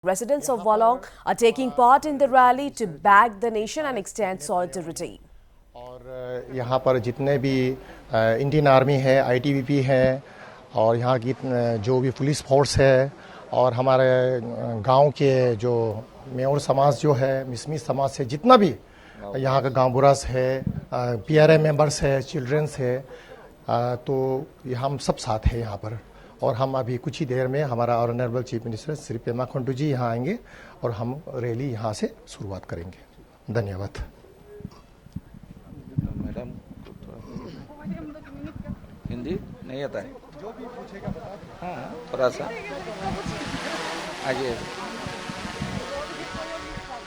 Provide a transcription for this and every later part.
Residents of Wolong are taking part in the rally to back the nation and extend solidarity. और यहाँ पर जितने भी Indian army है, आईटीबीपी है और यहाँ की जो भी पुलिस फोर्स है और हमारे गांव के जो मेयर समाज जो है, मिसमी समाज से जितना भी यहाँ का गांव बुरास है, पीआरए मेंबर्स है, चिल्ड्रंस है, तो हम सब साथ हैं यहाँ पर। और हम अभी कुछ ही देर में हमारा honourable chief minister Shri Pema Khandu ji यहाँ आएंगे और हम रैली यहाँ से शुरुआत करेंगे। धन्यवाद। मैडम हिंदी नहीं आता है, जो भी पूछेगा बता। हाँ थोड़ा सा आगे।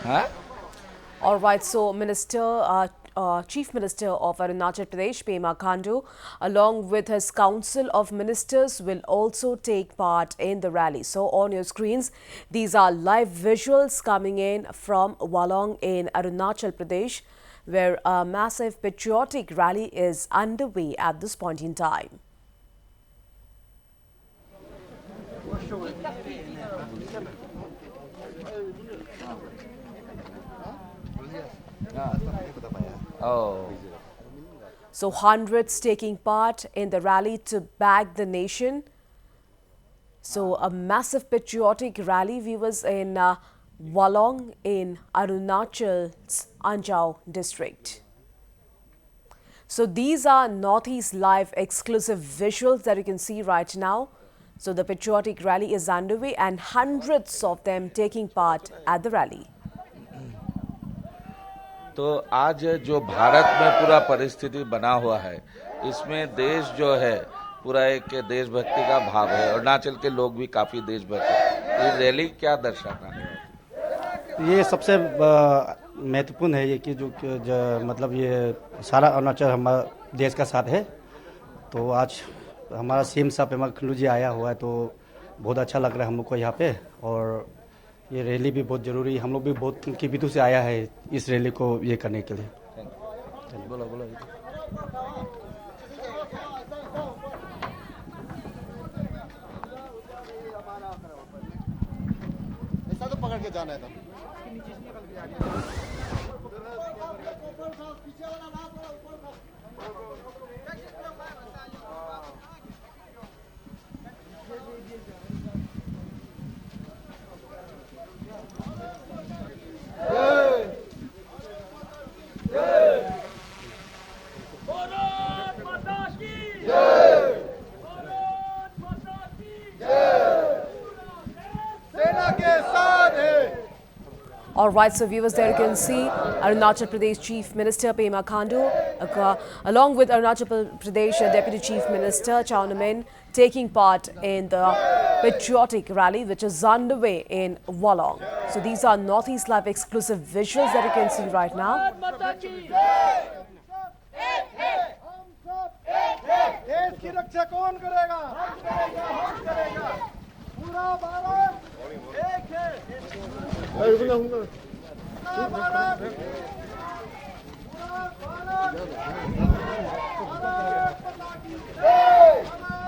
हाँ All right, so Chief Minister of Arunachal Pradesh, Pema Khandu, along with his Council of Ministers, will also take part in the rally. So on your screens, these are live visuals coming in from Wolong in Arunachal Pradesh, where a massive patriotic rally is underway at this point in time. Oh. So hundreds taking part in the rally to back the nation. So a massive patriotic rally, viewers, in Wolong in Arunachal's Anjao district. So these are Northeast Live exclusive visuals that you can see right now. So the patriotic rally is underway and hundreds of them taking part at the rally. तो आज जो भारत में पूरा परिस्थिति बना हुआ है, इसमें देश जो है पूरा एक देशभक्ति का भाव है। अरुणाचल के लोग भी काफी देशभक्त हैं। ये रैली क्या दर्शाता है? ये सबसे महत्वपूर्ण है ये कि जो मतलब ये सारा अरुणाचल हमारा देश का साथ है। तो आज हमारा सीएम साहब पेमा खंडू जी आया हुआ है, तो बहुत अच्छा लग रहा है हम लोग को यहाँ पे। और ये रैली भी बहुत जरूरी, हम लोग भी बहुत की बितु से आया है इस रैली को ये करने के लिए। बोलो बोलो। ऐसा तो पकड़ के जाना है तो। All right, so viewers, there you can see Arunachal Pradesh Chief Minister Pema Khandu, along with Arunachal Pradesh Deputy Chief Minister Chao Namin, taking part in the patriotic rally which is underway in Wolong. So these are Northeast Live exclusive visuals that you can see right now. देश की रक्षा कौन करेगा? हम करेगा, हम करेगा। पूरा भारत एक है। पूरा भारत, पूरा भारत, भारत माता की जय,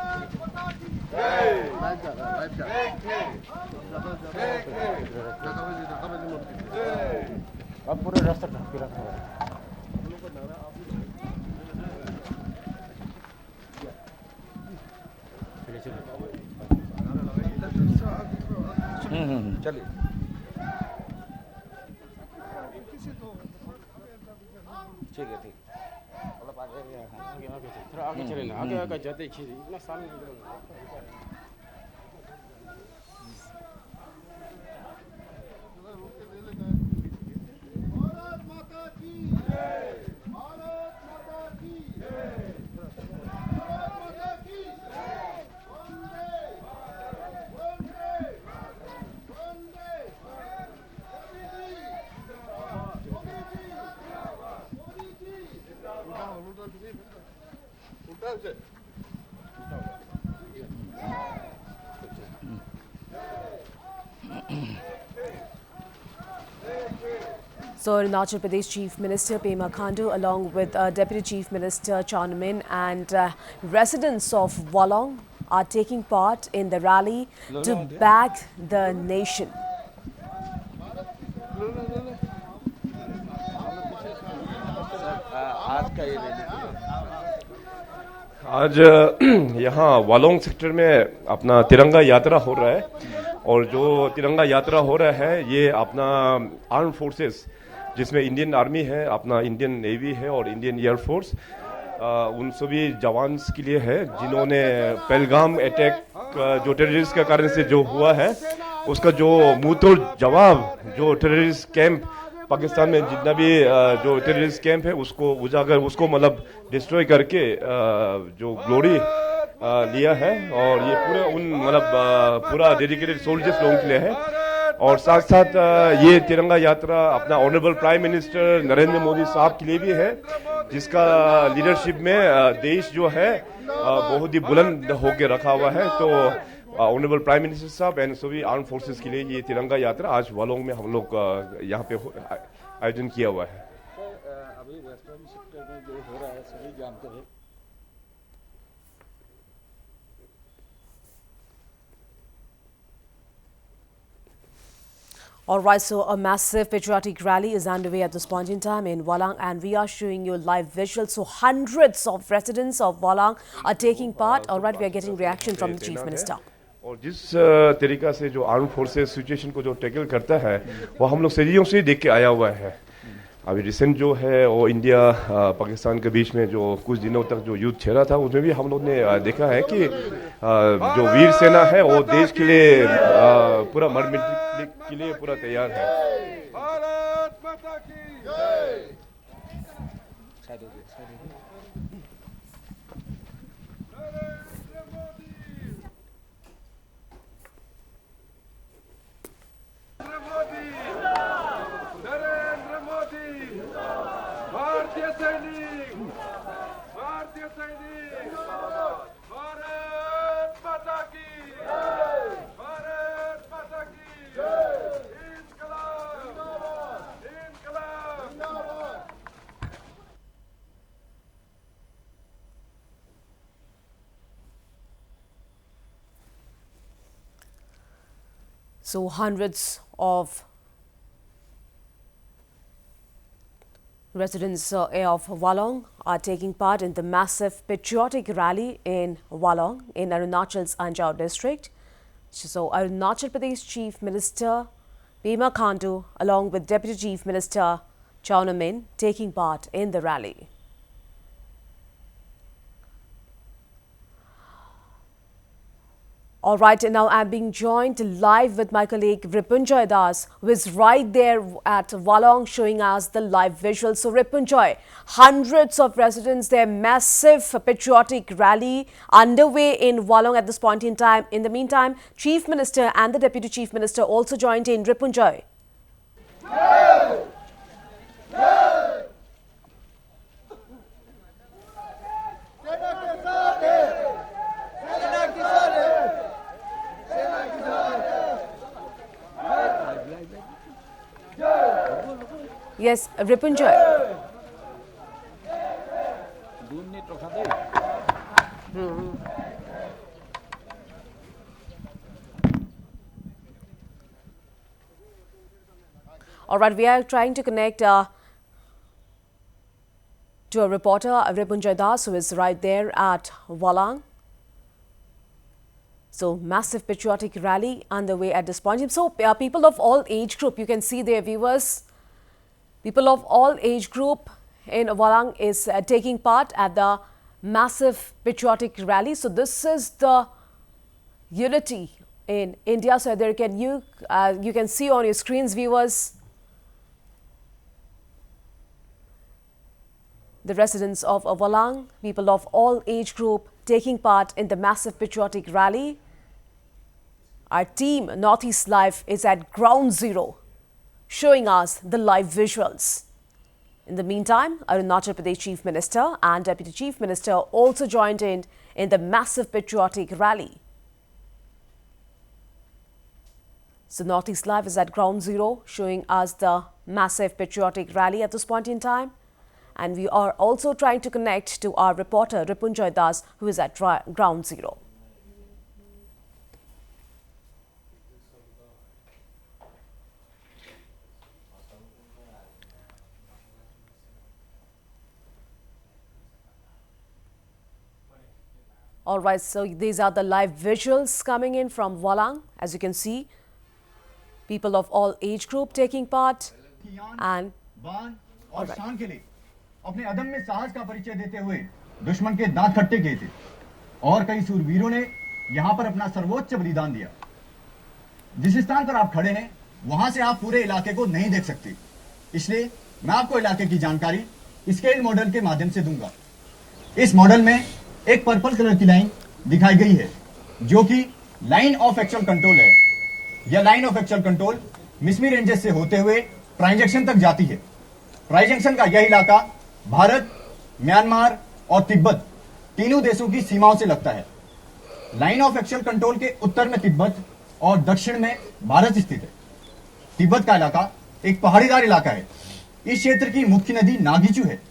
भारत माता की जय। अब पूरे रास्ता ढक के रखा हुआ है। चलिए। ठीक है, ठीक। मतलब आगे चले ना, आगे आगे जाते ही इतना सामने भारत माता की जय, भारत माता की जय, भारत माता की जय। वंदे वंदे वंदे Modi ji. So Arunachal Pradesh Chief Minister Pema Khandu, along with Deputy Chief Minister Chao Namin and residents of Wolong are taking part in the rally to back the nation. आज का ये रैली आज यहाँ वालोंग सेक्टर में अपना तिरंगा यात्रा हो रहा है और जो तिरंगा यात्रा हो रहा है ये अपना आर्म फोर्सेस जिसमें इंडियन आर्मी है, अपना इंडियन नेवी है और इंडियन एयरफोर्स, उन सभी जवान्स के लिए है जिन्होंने पहलगाम अटैक जो टेररिस्ट के कारण से जो हुआ है उसका जो मुंहतोड़ जवाब जो टेररिस्ट कैंप पाकिस्तान में जितना भी जो टेररिस्ट कैंप है उसको उजागर उसको मतलब डिस्ट्रॉय करके जो ग्लोरी लिया है और ये पूरे उन मतलब पूरा डेडिकेटेड सोल्जर्स लोगों के लिए है। और साथ साथ ये तिरंगा यात्रा अपना honourable prime minister Narendra Modi साहब के लिए भी है जिसका लीडरशिप में देश जो है बहुत ही बुलंद होकर रखा हुआ है। तो ऑनरेबल प्राइम मिनिस्टर साहब एंड सभी आर्म फोर्सेस के लिए ये तिरंगा यात्रा आज वालोंग में हम लोग यहाँ पे आयोजन किया हुआ है। अभी वेस्टर्न सेक्टर में जो हो रहा है सभी जानते हैं। All right, so a massive patriotic rally is underway at this point in time in Walang, and we are showing you live visuals. So hundreds of residents of Walang are taking part. All right, we are getting reaction from the Chief Minister. और जिस तरीका से जो arm forces situation को जो tackle करता है वो हम लोग सदियों से देख के आया हुआ है। अभी रिसेंट जो है वो इंडिया पाकिस्तान के बीच में जो कुछ दिनों तक जो युद्ध छेड़ा था उसमें भी हम लोग ने देखा है कि जो वीर सेना है वो देश के लिए पूरा मर मिटने के लिए पूरा तैयार है। भारत माता की जय। नरेंद्र मोदी भारतीय सैनिक भारत माता की भारत माता की इंकलाब इंकलाब। So hundreds of residents of Walong are taking part in the massive patriotic rally in Walong in Arunachal's Anjao district. So Arunachal Pradesh Chief Minister Pema Khandu along with Deputy Chief Minister Chawna Min taking part in the rally. All right, and now I'm being joined live with my colleague Ripunjoy Das, who is right there at Walong showing us the live visuals. So Ripunjoy, hundreds of residents, their massive patriotic rally underway in Walong at this point in time. In the meantime, Chief Minister and the Deputy Chief Minister also joined in. Ripunjoy. Yes, Ripunjoy. All right, we are trying to connect to a reporter, Ripunjoy Das, who is right there at Walang. So, massive patriotic rally underway at this point. So, people of all age group, you can see their viewers. People of all age group in Walang is taking part at the massive patriotic rally. So, this is the unity in India. So, there can you can see on your screens, viewers, the residents of Walang, people of all age group taking part in the massive patriotic rally. Our team Northeast Live is at ground zero, showing us the live visuals. In the meantime, Arunachal Pradesh Chief Minister and Deputy Chief Minister also joined in the massive patriotic rally. So Northeast Live is at ground zero, showing us the massive patriotic rally at this point in time. And we are also trying to connect to our reporter Ripunjoy Das, who is at ground zero. All right, so these are the live visuals coming in from Walang. As you can see, people of all age group taking part. And बान और शान के लिए अपने अदम्य साहस का परिचय देते हुए दुश्मन के दांत खट्टे किए थे और कई सूरवीरों ने यहां पर अपना सर्वोच्च बलिदान दिया। जिस स्थान पर आप खड़े हैं वहां से आप पूरे इलाके को नहीं देख सकते, इसलिए मैं आपको इलाके की जानकारी स्केल मॉडल के माध्यम से दूंगा। इस मॉडल में एक पर्पल कलर की लाइन दिखाई गई है जो कि लाइन ऑफ एक्चुअल कंट्रोल है। यह line of actual control Mishmi ranges से होते हुए ट्राई जंक्शन तक जाती है। ट्राई जंक्शन का यह इलाका भारत, म्यांमार और तिब्बत तीनों देशों की सीमाओं से लगता है। लाइन ऑफ एक्चुअल कंट्रोल के उत्तर में तिब्बत और दक्षिण में भारत स्थित है। तिब्बत का इलाका एक पहाड़ीदार इलाका है। इस क्षेत्र की मुख्य नदी नागीचू है।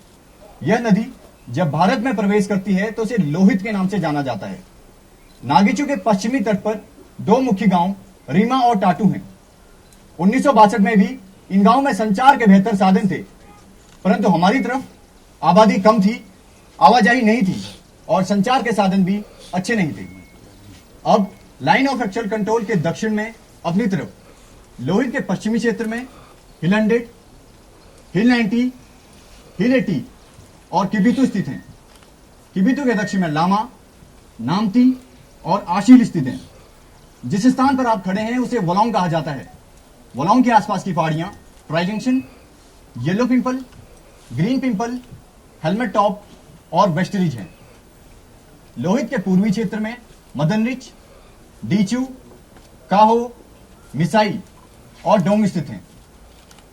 यह नदी जब भारत में प्रवेश करती है तो उसे लोहित के नाम से जाना जाता है। नागीचू के पश्चिमी तट पर दो मुख्य गांव रीमा और टाटू हैं। 1962 में भी इन गांवों में संचार के बेहतर साधन थे, परंतु हमारी तरफ आबादी कम थी, आवाजाही नहीं थी और संचार के साधन भी अच्छे नहीं थे। अब लाइन ऑफ एक्चुअल कंट्रोल के दक्षिण में अपनी तरफ लोहित के पश्चिमी क्षेत्र में हिल 100, हिल 90, हिल 80 और किबितु स्थित हैं। किबितु के दक्षिण में लामा, नामती और आशील स्थित हैं। जिस स्थान पर आप खड़े हैं उसे वलोंग कहा जाता है। वलोंग के आसपास की पहाड़ियां tri junction, yellow pimple, green pimple, helmet top और वेस्ट रिज हैं। लोहित के पूर्वी क्षेत्र में मदन रिच, डीचू, काहो, मिसाई और डोंग स्थित हैं।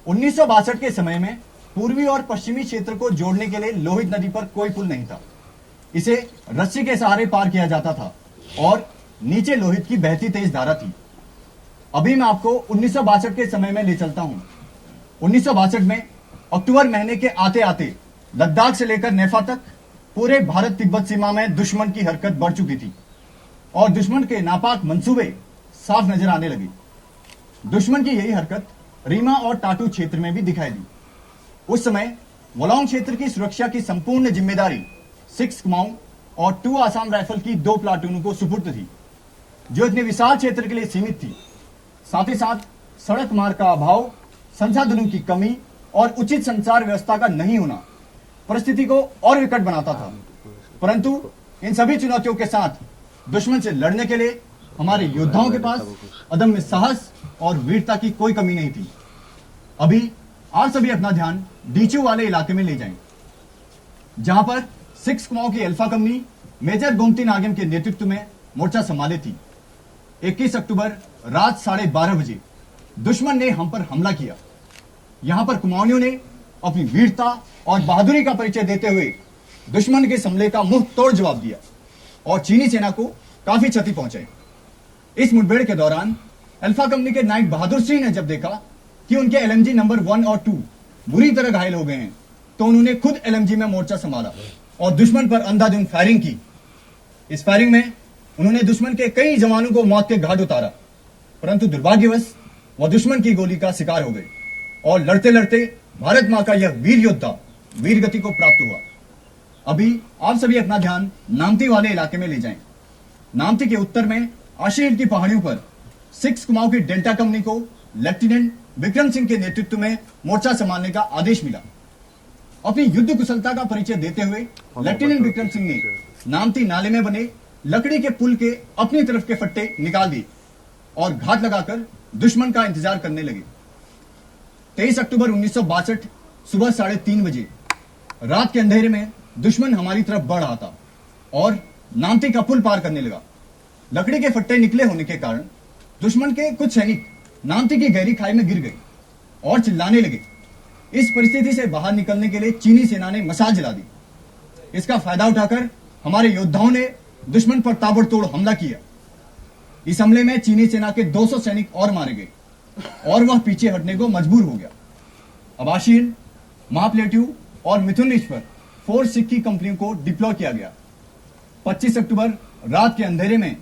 1962 के समय में पूर्वी और पश्चिमी क्षेत्र को जोड़ने के लिए लोहित नदी पर कोई पुल नहीं था। इसे रस्सी के सहारे पार किया जाता था और नीचे लोहित की बहती तेज धारा थी। अभी मैं आपको 1962 के समय में ले चलता हूं। 1962 में अक्टूबर महीने के आते आते लद्दाख से लेकर नेफा तक पूरे भारत तिब्बत सीमा में दुश्मन की हरकत बढ़ चुकी थी और दुश्मन के नापाक मंसूबे साफ नजर आने लगे। दुश्मन की यही हरकत रीमा और टाटू क्षेत्र में भी दिखाई दी। उस समय वलोंग क्षेत्र की सुरक्षा की संपूर्ण जिम्मेदारी 6 कुमाऊं और 2 आसाम राइफल की 2 प्लाटूनों को सुपुर्द थी, जो इतने विशाल क्षेत्र के लिए सीमित थी। साथ ही साथ सड़क मार्ग का अभाव, संसाधनों की कमी और उचित संचार व्यवस्था का नहीं होना परिस्थिति को और विकट बनाता था। परंतु इन सभी चुनौतियों के साथ दुश्मन से लड़ने के लिए हमारे योद्धाओं के पास अदम्य साहस और वीरता की कोई कमी नहीं थी। अभी आप सभी अपना ध्यान डीचू वाले इलाके में ले जाएं, जहां पर 6 कुमाऊं की alpha company major Gomti Nagam के नेतृत्व में मोर्चा संभाले थी। 21 अक्टूबर रात 12:30 बजे दुश्मन ने हम पर हमला किया। यहां पर कुमाऊनियों ने अपनी वीरता और बहादुरी का परिचय देते हुए दुश्मन के हमले का मुंह तोड़ जवाब दिया और चीनी सेना को काफी क्षति पहुंचाई। इस मुठभेड़ के दौरान अल्फा कंपनी के नायक बहादुर सिंह ने जब देखा कि उनके एलएमजी नंबर 1 और 2 बुरी तरह घायल हो गए हैं, तो उन्होंने खुद एलएमजी में मोर्चा संभाला और दुश्मन पर अंधाधुंध फायरिंग की। इस फायरिंग में उन्होंने दुश्मन के कई जवानों को मौत के घाट उतारा, परंतु दुर्भाग्यवश वह दुश्मन की गोली का शिकार हो गए और लड़ते लड़ते भारत मां का यह वीर योद्धा वीरगति को प्राप्त हुआ। अभी आप सभी अपना ध्यान नामती वाले इलाके में ले जाएं। नामती के उत्तर में आशील की पहाड़ियों पर 6 कुमाऊं की डेल्टा कंपनी को लेफ्टिनेंट विक्रम सिंह के नेतृत्व में मोर्चा संभालने का आदेश मिला। अपनी युद्ध कुशलता का परिचय देते हुए लेफ्टिनेंट विक्रम सिंह ने नामती नाले में बने लकड़ी के पुल के अपनी तरफ के फट्टे निकाल दिए और घात लगाकर दुश्मन का इंतजार करने लगे। 23 अक्टूबर 1962 सुबह 3:30 बजे रात के अंधेरे में दुश्मन हमारी तरफ बढ़ रहा था और नामती का पुल पार करने लगा। लकड़ी के फट्टे निकले होने के कारण दुश्मन के कुछ सैनिक नामती की गहरी खाई में गिर गए और चिल्लाने लगे। इस परिस्थिति से बाहर निकलने के लिए चीनी सेना ने मशाल जला दी। इसका फायदा उठाकर हमारे योद्धाओं ने दुश्मन पर ताबड़तोड़ हमला किया। इस हमले में चीनी सेना के 200 सैनिक और मारे गए और वह पीछे हटने को मजबूर हो गया। अब आशील, महाप्लेट्यू और मिथुन रिच पर 4 सिख की कंपनियों को डिप्लॉय किया गया। 25 अक्टूबर रात के अंधेरे में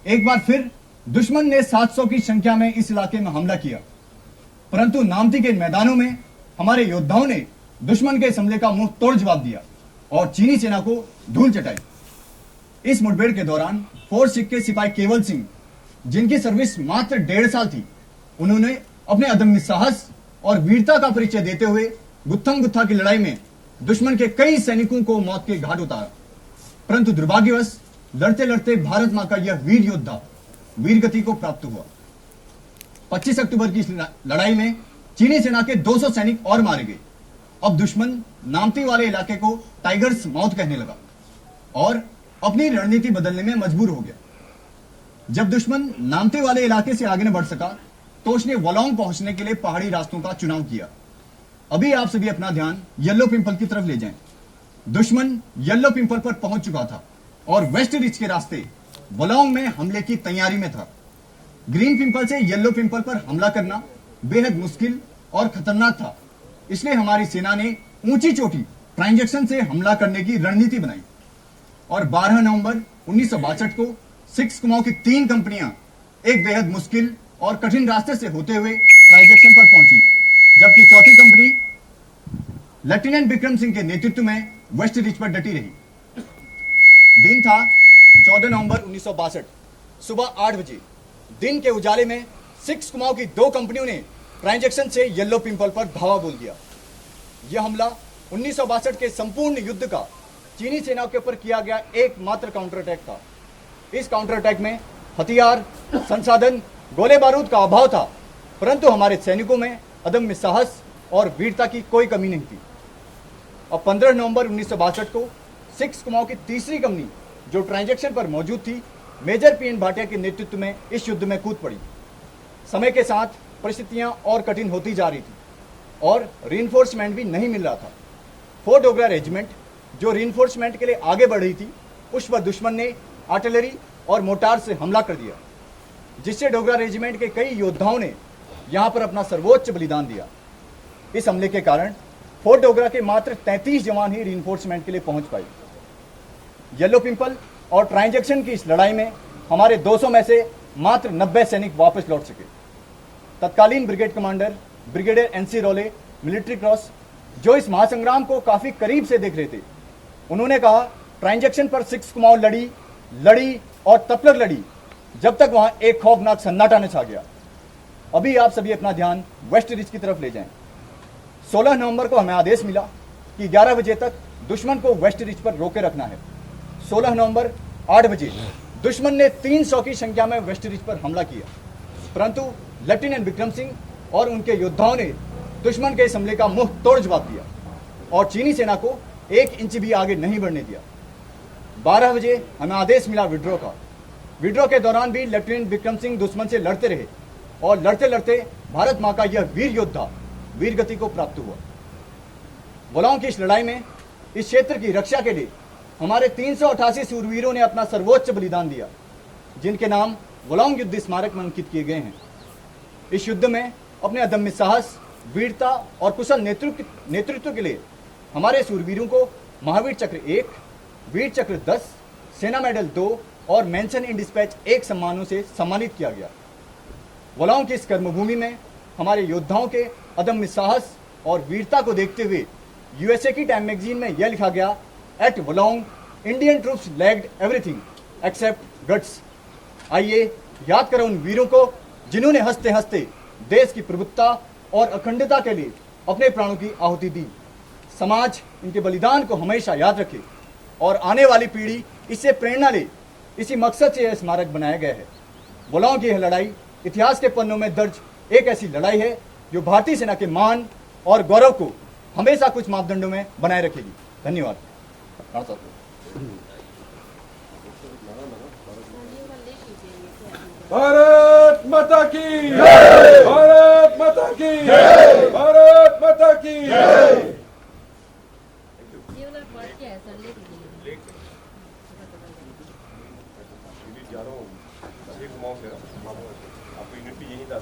एक बार फिर दुश्मन ने 700 की संख्या में इस इलाके में हमला किया, परंतु नामती के मैदानों में हमारे योद्धाओं ने दुश्मन के इस हमले का मुंह तोड़ जवाब दिया और चीनी सेना को धूल चटाई। इस मुठभेड़ के दौरान फोर्ट सिख के सिपाही केवल सिंह, जिनकी सर्विस मात्र 1.5 साल थी, उन्होंने अपने अदम्य साहस और वीरता का परिचय देते हुए गुत्थम गुत्था की लड़ाई में दुश्मन के कई सैनिकों को मौत के घाट उतारा। परंतु दुर्भाग्यवश लड़ते लड़ते भारत मां का यह वीर योद्धा वीरगति को प्राप्त हुआ। 25 अक्टूबर की इस लड़ाई में चीनी सेना के 200 सैनिक और मारे गए। अब दुश्मन नामती वाले इलाके को टाइगर्स माउथ कहने लगा और अपनी रणनीति बदलने में मजबूर हो गया। जब दुश्मन नामती वाले इलाके से आगे न बढ़ सका तो उसने वलोंग पहुंचने के लिए पहाड़ी रास्तों का चुनाव किया। अभी आप सभी अपना ध्यान येलो पिंपल की तरफ ले जाएं। दुश्मन येलो पिंपल पर पहुंच चुका था और वेस्ट रिच के रास्ते वलोंग में हमले की तैयारी में था। ग्रीन पिंपल से येलो पिंपल पर हमला करना बेहद मुश्किल और खतरनाक था, इसलिए हमारी सेना ने ऊंची चोटी ट्रांजैक्शन से हमला करने की रणनीति बनाई और 12 नवंबर 1962 को सिक्स कुमाऊं की 3 कंपनियां एक बेहद मुश्किल और कठिन रास्ते से होते हुए ट्रांजैक्शन पर पहुंची, जबकि चौथी कंपनी लेफ्टिनेंट विक्रम सिंह के नेतृत्व में वेस्ट रिच पर डटी रही। दिन था 14 नवंबर 1962, सुबह 8 बजे। दिन के उजाले में सिक्स कुमाऊं की 2 कंपनियों ने ट्रांजैक्शन से येलो पिंपल पर धावा बोल दिया। यह हमला 1962 के संपूर्ण युद्ध का चीनी सेना के ऊपर किया गया एकमात्र काउंटर अटैक था। इस काउंटर अटैक में हथियार, संसाधन, गोले बारूद का अभाव था, परंतु हमारे सैनिकों में अदम्य साहस और वीरता की कोई कमी नहीं थी। और 15 नवंबर 1962 को सिक्स कुमाऊं की तीसरी कंपनी जो ट्रांजैक्शन पर मौजूद थी, मेजर पीएन भाटिया के नेतृत्व में इस युद्ध में कूद पड़ी। समय के साथ परिस्थितियां और कठिन होती जा रही थी और रीइंफोर्समेंट भी नहीं मिल रहा था। फोर्ट डोगरा रेजिमेंट जो रीइंफोर्समेंट के लिए आगे बढ़ रही थी, उस पर दुश्मन ने आर्टिलरी और मोर्टार से हमला कर दिया, जिससे डोगरा रेजिमेंट के कई योद्धाओं ने यहां पर अपना सर्वोच्च बलिदान दिया। इस हमले के कारण फोर्ट डोगरा के मात्र 33 जवान ही रीइंफोर्समेंट के लिए पहुंच पाए। येलो पिंपल और ट्रांजैक्शन की इस लड़ाई में हमारे 200 में से मात्र 90 सैनिक वापस लौट सके। तत्कालीन ब्रिगेड कमांडर ब्रिगेडियर NC रोले, मिलिट्री क्रॉस, जो इस महासंग्राम को काफी करीब से देख रहे थे, उन्होंने कहा ट्रांजैक्शन पर सिक्स कुमाऊं लड़ी और तब तक लड़ी जब तक वहां एक खौफनाक सन्नाटा न छा गया। अभी आप सभी अपना ध्यान वेस्ट रिच की तरफ ले जाएं। 16 नवंबर को हमें आदेश मिला कि 11 बजे तक दुश्मन को वेस्ट रिच पर रोके रखना है। 16 नवंबर 8 बजे दुश्मन ने 300 की संख्या में वेस्ट रिच पर हमला किया, परंतु लेफ्टिनेंट विक्रम सिंह और उनके योद्धाओं ने दुश्मन के इस हमले का मुंह तोड़ जवाब दिया और चीनी सेना को 1 इंच भी आगे नहीं बढ़ने दिया। 12 बजे हमें आदेश मिला विड्रॉ का। विड्रॉ के दौरान भी लेफ्टिनेंट विक्रम सिंह दुश्मन से लड़ते रहे और लड़ते लड़ते भारत मां का यह वीर योद्धा वीरगति को प्राप्त हुआ। वलोंग की इस लड़ाई में इस क्षेत्र की रक्षा के लिए हमारे 388 सूरवीरों ने अपना सर्वोच्च बलिदान दिया, जिनके नाम वलोंग युद्ध स्मारक में अंकित किए गए हैं। इस युद्ध में अपने अदम्य साहस, वीरता और कुशल नेतृत्व के लिए हमारे सूरवीरों को महावीर चक्र 1, वीर चक्र 10, सेना मेडल 2 और मेंशन इन डिस्पैच 1 सम्मानों से सम्मानित किया गया। वलोंग की इस कर्मभूमि में हमारे योद्धाओं के अदम्य साहस और वीरता को देखते हुए USA की टाइम मैगजीन में यह लिखा गया, at Walong Indian troops lacked everything except guts. आइए याद करो उन वीरों को जिन्होंने हंसते हंसते देश की प्रभुत्ता और अखंडता के लिए अपने प्राणों की आहुति दी। समाज इनके बलिदान को हमेशा याद रखे और आने वाली पीढ़ी इससे प्रेरणा ले। इसी मकसद से यह स्मारक बनाया गया है। वलोंग की यह लड़ाई इतिहास के पन्नों में दर्ज एक ऐसी लड़ाई है जो भारतीय सेना के मान और गौरव को हमेशा कुछ मापदंडों में बनाए रखेगी। धन्यवाद। भारत माता की जय, भारत माता की जय, भारत माता की जय। ये वाला पार्ट क्या है सर? लेक आपको यूनिट भी यही था।